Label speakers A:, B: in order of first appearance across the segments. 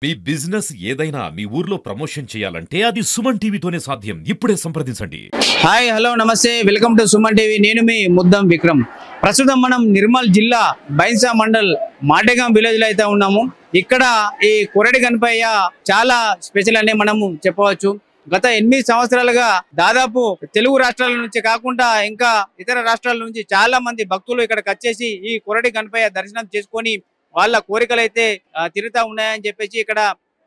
A: మీ business ఏదైనా మీ ఊర్లో promotion చేయాలంటే అది సుమన్ టీవీతోనే సాధ్యం. ఇప్పుడే సంప్రదించండి.
B: హాయ్ హలో నమస్తే వెల్కమ్ టు సుమన్ టీవీ. నేను మీ ముద్దం విక్రమ్. ప్రస్తుతం మనం నిర్మల్ జిల్లా బైన్సా మండల్ మాటేగాం విలేజ్ లో అయితే ఉన్నాము. ఇక్కడ ఈ కొరడి గణపయ్య చాలా స్పెషల్ అనే మనము చెప్పవచ్చు. గత 8 సంవత్సరాలుగా దాదాపు తెలుగు రాష్ట్రాల నుంచి కాకుండా ఇంకా ఇతర రాష్ట్రాల నుంచి చాలా మంది భక్తులు ఇక్కడికి వచ్చేసి ఈ కొరడి గణపయ్య దర్శనం చేసుకొని వాళ్ళ కోరికలు అయితే తీరుతా ఉన్నాయని చెప్పేసి ఇక్కడ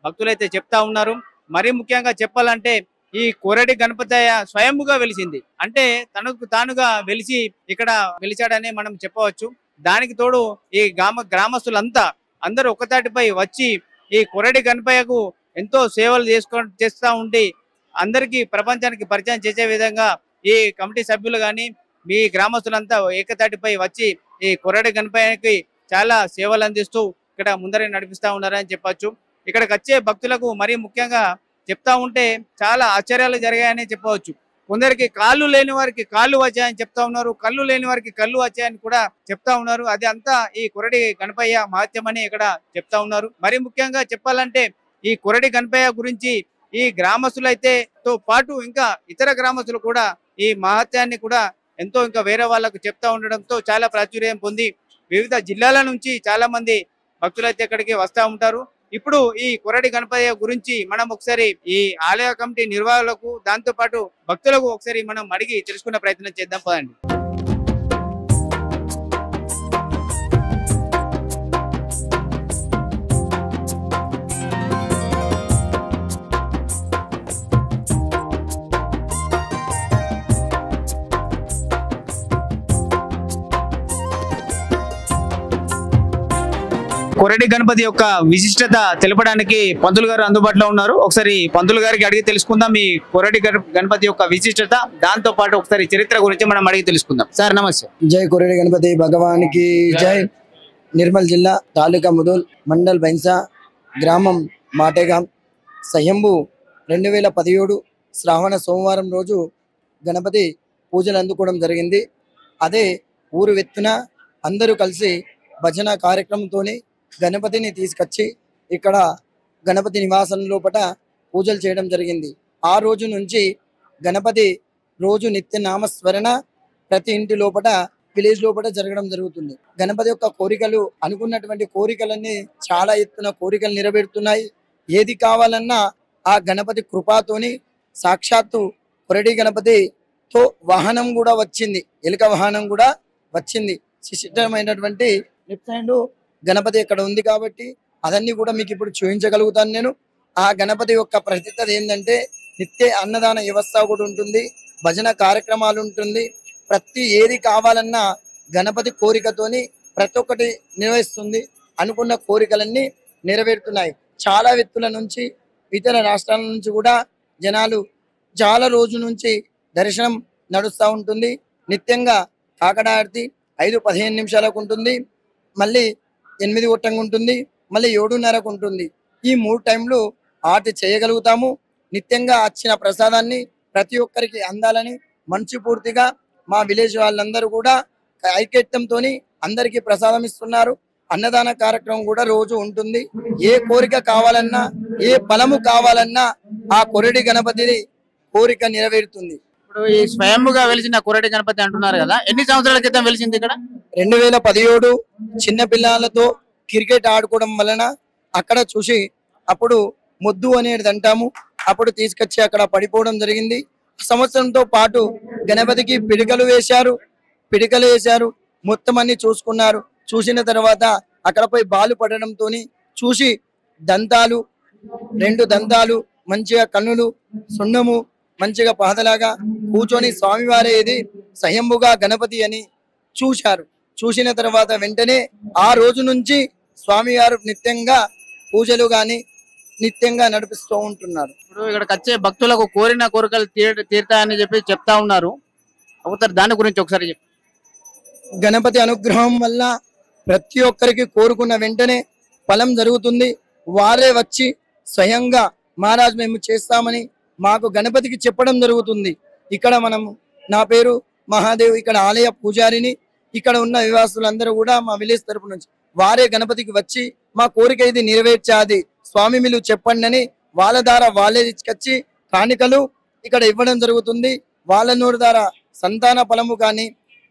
B: భక్తులు అయితే చెప్తా ఉన్నారు. మరీ ముఖ్యంగా చెప్పాలంటే ఈ కొరడి గణపతయ్య స్వయంగా వెలిసింది, అంటే తనకు తానుగా వెలిసి ఇక్కడ వెలిచాడని మనం చెప్పవచ్చు. దానికి తోడు ఈ గ్రామస్తులంతా అందరూ ఒకతాటిపై వచ్చి ఈ కొరడి గణపయ్యకు ఎంతో సేవలు చేస్తూ ఉండి అందరికీ ప్రపంచానికి పరిచయం చేసే విధంగా ఈ కమిటీ సభ్యులు కానీ మీ గ్రామస్తులంతా ఏకతాటిపై వచ్చి ఈ కొరడి గణపయ్యకి చాలా సేవలు అందిస్తూ ఇక్కడ ముందరే నడిపిస్తా ఉన్నారని చెప్పొచ్చు. ఇక్కడికి వచ్చే భక్తులకు మరీ ముఖ్యంగా చెప్తా ఉంటే చాలా ఆశ్చర్యాలు జరిగాయని చెప్పవచ్చు. కొందరికి కాళ్ళు లేని వారికి కాళ్ళు వచ్చాయని చెప్తా ఉన్నారు, కళ్ళు లేని వారికి కళ్ళు వచ్చాయని కూడా చెప్తా ఉన్నారు. అది అంతా ఈ కొరడి గణపయ్య మహత్యం అని ఇక్కడ చెప్తా ఉన్నారు. మరీ ముఖ్యంగా చెప్పాలంటే ఈ కొరడి గణపయ్య గురించి ఈ గ్రామస్తులైతే తో పాటు ఇంకా ఇతర గ్రామస్తులు కూడా ఈ మహత్యాన్ని కూడా ఎంతో ఇంకా వేరే వాళ్ళకు చెప్తా ఉండడంతో చాలా ప్రాచుర్యం పొంది వివిధ జిల్లాల నుంచి చాలా మంది భక్తులైతే ఇక్కడికి వస్తూ ఉంటారు. ఇప్పుడు ఈ కొరడి గణపయ్య గురించి మనం ఒకసారి ఈ ఆలయ కమిటీ నిర్వాహకులకు దాంతో పాటు భక్తులకు ఒకసారి మనం అడిగి తెలుసుకునే ప్రయత్నం చేద్దాం పదండి. కొరడి గణపతి యొక్క విశిష్టత తెలపడానికి పంతులు గారు అందుబాటులో ఉన్నారు. ఒకసారి పంతులు గారికి అడిగి తెలుసుకుందాం ఈ కొరడి గణపతి యొక్క విశిష్టత, దాంతో పాటు ఒకసారి చరిత్ర గురించి మనం అడిగి తెలుసుకుందాం. సార్ నమస్తే.
C: జై కొరడి గణపతి భగవానికి జై. నిర్మల్ జిల్లా తాలూకా ముదోల్ మండల్ బైన్సా గ్రామం మాటేగాం స్వయంభూ 2017 శ్రావణ సోమవారం రోజు గణపతి పూజలు అందుకోవడం జరిగింది. అదే ఊరు వెత్తున అందరూ కలిసి భజన కార్యక్రమంతోని గణపతిని తీసుకొచ్చి ఇక్కడ గణపతి నివాసం లోపల పూజలు చేయడం జరిగింది. ఆ రోజు నుంచి గణపతి రోజు నిత్య నామస్మరణ ప్రతి ఇంటి లోపల విలేజ్ లోపల జరగడం జరుగుతుంది. గణపతి యొక్క కోరికలు అనుకున్నటువంటి కోరికలన్నీ చాలా ఎత్తున కోరికలు నెరవేరుతున్నాయి. ఏది కావాలన్నా ఆ గణపతి కృపాతోని సాక్షాత్తు కొరడి గణపతితో వాహనం కూడా వచ్చింది, ఎలుక వాహనం కూడా వచ్చింది. శిష్టమైనటువంటి లెఫ్ట్ సైడ్ గణపతి ఇక్కడ ఉంది కాబట్టి అదన్నీ కూడా మీకు ఇప్పుడు చూపించగలుగుతాను నేను. ఆ గణపతి యొక్క ప్రసిద్ధత ఏంటంటే నిత్య అన్నదాన వ్యవస్థ కూడా ఉంటుంది, భజన కార్యక్రమాలు ఉంటుంది. ప్రతి ఏది కావాలన్నా గణపతి కోరికతోని ప్రతి ఒక్కటి నిర్వహిస్తుంది. అనుకున్న కోరికలన్నీ నెరవేరుతున్నాయి. చాలా వ్యక్తుల నుంచి ఇతర రాష్ట్రాల నుంచి కూడా జనాలు చాలా రోజు నుంచి దర్శనం నడుస్తూ ఉంటుంది. నిత్యంగా కాకడార్తి 5-15 నిమిషాలకు ఉంటుంది, మళ్ళీ 8 గొట్టంగా ఉంటుంది, మళ్ళీ 7:30కు ఉంటుంది. ఈ 3 టైంలు ఆర్తి చేయగలుగుతాము. నిత్యంగా వచ్చిన ప్రసాదాన్ని ప్రతి ఒక్కరికి అందాలని మనస్ఫూర్తిగా మా విలేజ్ వాళ్ళందరూ కూడా ఐక్యత్యంతో అందరికీ ప్రసాదం ఇస్తున్నారు. అన్నదాన కార్యక్రమం కూడా రోజు ఉంటుంది. ఏ కోరిక కావాలన్నా ఏ ఫలము కావాలన్నా ఆ కొరడి గణపతి కోరిక నెరవేరుతుంది.
B: ఇప్పుడు ఈ స్వయంగా వెలిసిన కొరడి గణపతి అంటున్నారు కదా, ఎన్ని సంవత్సరాల క్రితం వెలిసింది ఇక్కడ?
C: 2017 చిన్న పిల్లలతో క్రికెట్ ఆడుకోవడం వలన అక్కడ చూసి అప్పుడు మొద్దు అనేది అంటాము, అప్పుడు తీసుకొచ్చి అక్కడ పడిపోవడం జరిగింది. సంవత్సరంతో పాటు గణపతికి పిడికలు వేశారు, మొత్తం అన్ని చూసుకున్నారు. చూసిన తర్వాత అక్కడ పోయి బాలు పడడంతో చూసి దంతాలు 2 దంతాలు మంచిగా కన్నులు సున్నము మంచిగా పాదలాగా కూర్చొని స్వామివారే ఇది స్వయంభుగా గణపతి అని చూశారు. చూసిన తర్వాత వెంటనే ఆ రోజు నుంచి స్వామివారు నిత్యంగా పూజలు గాని నిత్యంగా నడిపిస్తూ ఉంటున్నారు.
B: ఇప్పుడు ఇక్కడికి వచ్చే భక్తులకు కోరిన కోరికలు తీరుతాయని చెప్పి చెప్తా ఉన్నారు. ఒకసారి దాని గురించి ఒకసారి చెప్పు.
C: గణపతి అనుగ్రహం వల్ల ప్రతి ఒక్కరికి కోరుకున్న వెంటనే ఫలం జరుగుతుంది. వారే వచ్చి స్వయంగా మహారాజ్ మేము చేస్తామని మాకు గణపతికి చెప్పడం జరుగుతుంది. ఇక్కడ నా పేరు మహాదేవ్, ఇక్కడ ఆలయ పూజారిని. ఇక్కడ ఉన్న నివాసులందరూ కూడా మా విలేజ్ తరపు నుంచి వారే గణపతికి వచ్చి మా కోరిక ఇది నెరవేర్చాది స్వామి మీరు చెప్పండి అని వాళ్ళ ద్వారా వాళ్ళే తీసుకొచ్చి కాணிకలు ఇక్కడ ఇవ్వడం జరుగుతుంది. వాళ్ళ నోరు ద్వారా సంతాన ఫలము కానీ,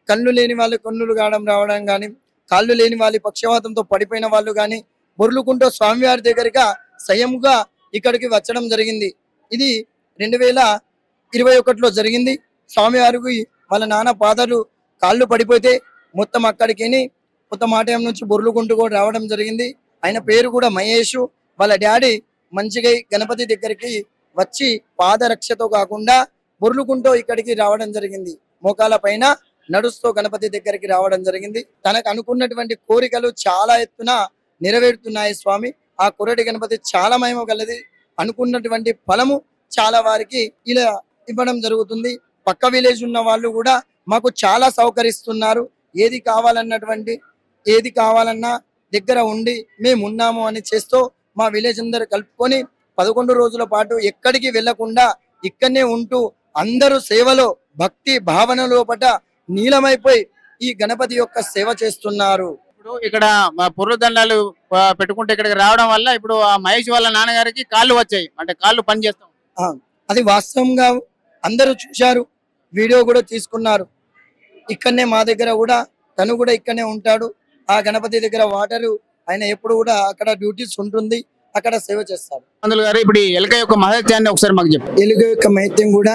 C: కళ్ళు లేని వాళ్ళు కన్నులు రావడం కానీ, కాళ్ళు లేని వాళ్ళు పక్షవాతంతో పడిపోయిన వాళ్ళు కానీ బొర్లుకుంటూ స్వామివారి దగ్గరగా స్వయంగా ఇక్కడికి వచ్చడం జరిగింది. ఇది 2021లో జరిగింది. స్వామివారికి వాళ్ళ నాన్న పాదాలు కాళ్ళు పడిపోతే మొత్తం అక్కడికి మొత్తం ఆటయం నుంచి బొర్లుకుంటూ కూడా రావడం జరిగింది. ఆయన పేరు కూడా మహేష్. వాళ్ళ డాడీ మంచిగా గణపతి దగ్గరికి వచ్చి పాదరక్షతో కాకుండా బొర్లుకుంటూ ఇక్కడికి రావడం జరిగింది. మోకాల పైన నడుస్తూ గణపతి దగ్గరికి రావడం జరిగింది. తనకు అనుకున్నటువంటి కోరికలు చాలా ఎత్తున నెరవేరుతున్నాయి స్వామి. ఆ కొరటి గణపతి చాలా మహిమ గలది. అనుకున్నటువంటి ఫలము చాలా వారికి ఇలా ఇవ్వడం జరుగుతుంది. పక్క విలేజ్ ఉన్న వాళ్ళు కూడా మాకు చాలా సహకరిస్తున్నారు. ఏది కావాలన్నా దగ్గర ఉండి మేము ఉన్నాము అని చేస్తూ మా విలేజ్ అందరు కలుపుకొని 11 రోజుల పాటు ఎక్కడికి వెళ్లకుండా ఇక్కడనే ఉంటూ అందరూ సేవలో భక్తి భావన లోపట నీలమైపోయి ఈ గణపతి యొక్క సేవ చేస్తున్నారు.
B: ఇప్పుడు ఇక్కడ పుర్రదండాలు పెట్టుకుంటే ఇక్కడికి రావడం వల్ల ఇప్పుడు ఆ మహేష్ వాళ్ళ నాన్నగారికి కాళ్ళు వచ్చాయి, అంటే కాళ్ళు పని చేస్తాం.
C: అది వాస్తవంగా అందరూ చూశారు, వీడియో కూడా తీసుకున్నారు. ఇక్కడనే మా దగ్గర కూడా తను కూడా ఇక్కడనే ఉంటాడు. ఆ గణపతి దగ్గర వాటరు ఆయన ఎప్పుడు కూడా అక్కడ డ్యూటీస్ ఉంటుంది, అక్కడ సేవ చేస్తాడు.
B: అందులో గారు ఇప్పుడు ఎలుక యొక్క మహత్యాన్ని ఒకసారి మాకు చెప్పు.
C: ఎలుక యొక్క మహత్యం కూడా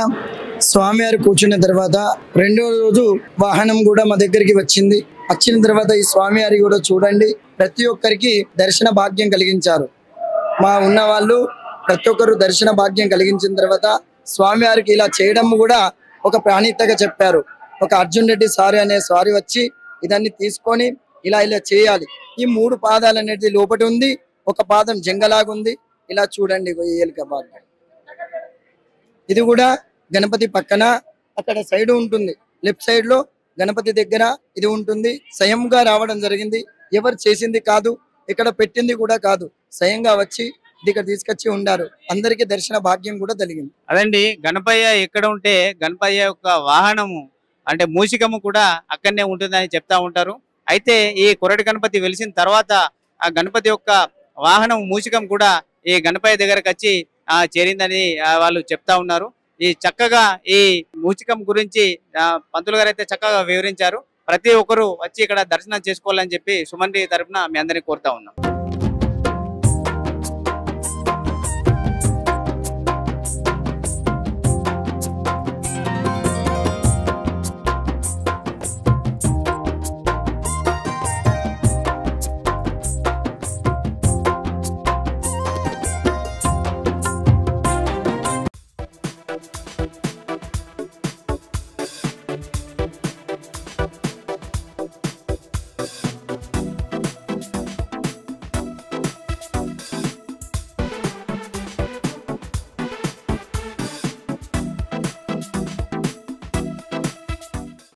C: స్వామివారు కూర్చున్న తర్వాత 2వ రోజు వాహనం కూడా మా దగ్గరికి వచ్చింది. వచ్చిన తర్వాత ఈ స్వామివారి కూడా చూడండి, ప్రతి ఒక్కరికి దర్శన భాగ్యం కలిగించారు. మా ఉన్న వాళ్ళు ప్రతి ఒక్కరు దర్శన భాగ్యం కలిగించిన తర్వాత స్వామివారికి ఇలా చేయడం కూడా ఒక ప్రాణీతగా చెప్పారు. ఒక అర్జున్ రెడ్డి సారి అనే సారి వచ్చి ఇదాన్ని తీసుకొని ఇలా చేయాలి. ఈ 3 పాదాలు అనేది లోపట ఉంది, ఒక పాదం జంగలాగుంది. ఇలా చూడండి ఎలుక భాగం. ఇది కూడా గణపతి పక్కన అక్కడ సైడ్ ఉంటుంది, లెఫ్ట్ సైడ్ లో గణపతి దగ్గర ఇది ఉంటుంది. స్వయంగా రావడం జరిగింది, ఎవరు చేసింది కాదు, ఇక్కడ పెట్టింది కూడా కాదు, స్వయంగా వచ్చి ఇక్కడ తీసుకొచ్చి ఉండారు. అందరికీ దర్శన భాగ్యం కూడా కలిగింది.
B: అదండి, గణపయ్య ఎక్కడ ఉంటే గణపయ్య యొక్క వాహనము అంటే మూషికము కూడా అక్కడనే ఉంటుందని చెప్తా ఉంటారు. అయితే ఈ కొరటి గణపతి వెలిసిన తర్వాత ఆ గణపతి యొక్క వాహనం మూషికం కూడా ఈ గణపయ్య దగ్గరకు వచ్చి చేరిందని వాళ్ళు చెప్తా ఉన్నారు. ఈ చక్కగా ఈ మూషికం గురించి పంతులు గారు అయితే చక్కగా వివరించారు. ప్రతి ఒక్కరు వచ్చి ఇక్కడ దర్శనం చేసుకోవాలని చెప్పి సుమన్ టీవీ తరఫున మీ అందరినీ కోరుతా ఉన్నాం.